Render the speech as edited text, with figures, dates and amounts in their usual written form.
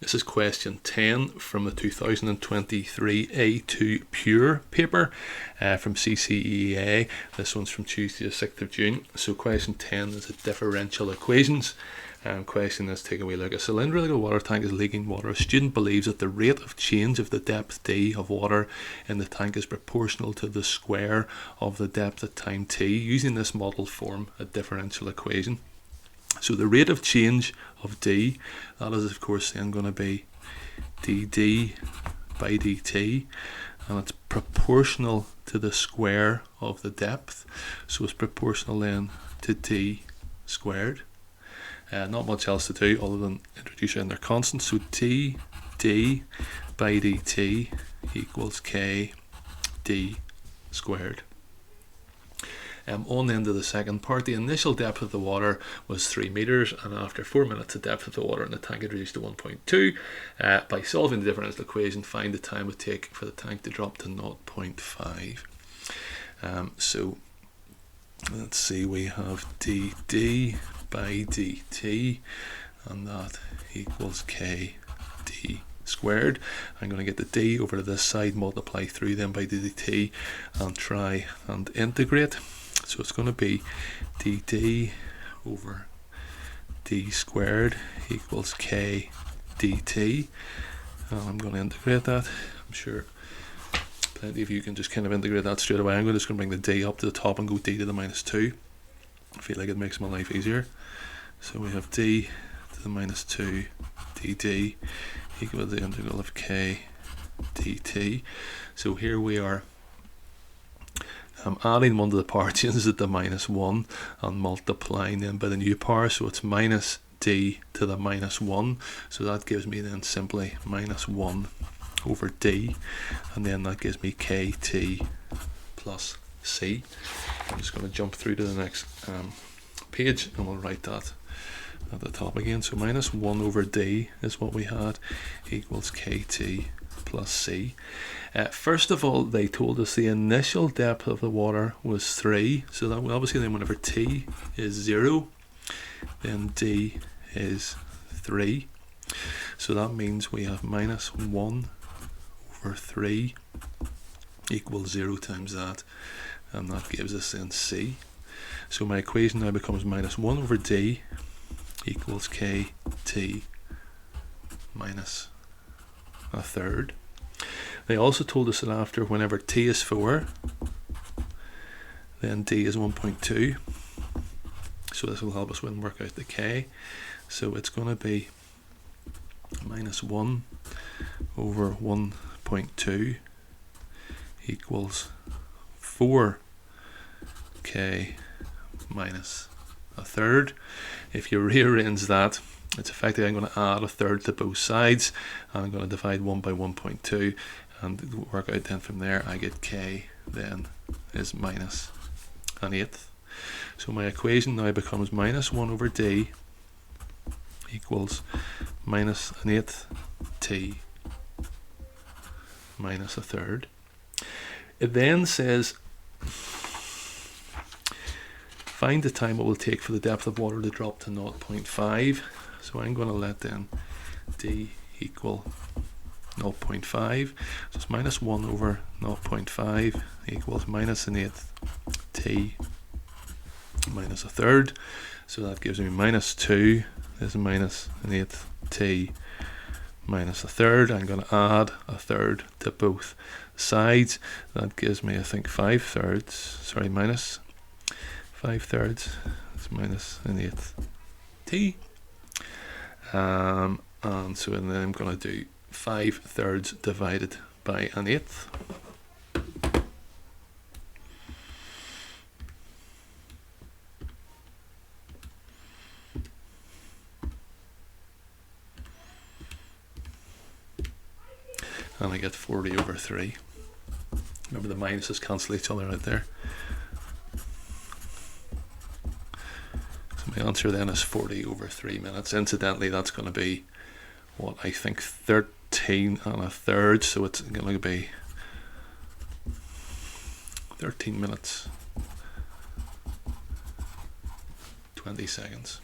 This is question 10 from the 2023 A2 Pure paper from CCEA. This one's from Tuesday the 6th of June. So question 10 is a differential equations. Question is, take a wee look. A cylindrical water tank is leaking water. A student believes that the rate of change of the depth d of water in the tank is proportional to the square of the depth at time t. Using this model, form a differential equation. So the rate of change of d, that is of course then going to be dd by dt, and it's proportional to the square of the depth, so it's proportional then to d squared. Not much else to do other than introduce in their constants. So dd by dt equals k d squared. On the end of the second part, the initial depth of the water was 3 meters, and after 4 minutes the depth of the water in the tank had reduced to 1.2. By solving the differential equation, find the time it would take for the tank to drop to 0.5. So let's see, we have dd by dt, and that equals k d squared. I'm going to get the d over to this side, multiply through them by dt, and try and integrate. So it's going to be dd over d squared equals k dt. I'm going to integrate that. I'm sure plenty of you can just kind of integrate that straight away. I'm just going to bring the d up to the top and go d to the minus 2. I feel like it makes my life easier. So we have d to the minus 2 dd equal to the integral of k dt. So here we are. I'm adding 1 to the power, changes it to minus 1, and multiplying them by the new power, so it's minus d to the minus 1. So that gives me then simply minus 1 over d, and then that gives me kt plus c. I'm just going to jump through to the next page, and we'll write that at the top again. So minus 1 over d is what we had, equals kt plus c. First of all, they told us the initial depth of the water was 3, so that obviously then whenever t is 0, then d is 3. So that means we have minus 1 over 3 equals 0 times that, and that gives us then c. So my equation now becomes minus 1 over d equals kt minus a third. They also told us that after whenever t is 4, then d is 1.2. So this will help us when work out the k. So it's going to be minus 1 over 1.2 equals 4k minus a third. If you rearrange that, it's effectively I'm going to add a third to both sides, and I'm going to divide 1 by 1.2 and work out then from there. I get k then is minus an eighth. So my equation now becomes minus 1 over d equals minus an eighth t minus a third. It then says find the time it will take for the depth of water to drop to 0.5. So I'm going to let then d equal 0.5. So it's minus 1 over 0.5 equals minus an eighth t minus a third. So that gives me minus 2 is minus an eighth t minus a third. I'm going to add a third to both sides. That gives me, I think, 5/3. Sorry, minus 5/3 is minus an eighth t. And so then I'm going to do 5/3 divided by an eighth. And I get 40 over 3. Remember, the minuses cancel each other out there. So my answer then is 40 over 3 minutes. Incidentally, that's going to be what I think 13 1/3. So it's going to be 13 minutes 20 seconds.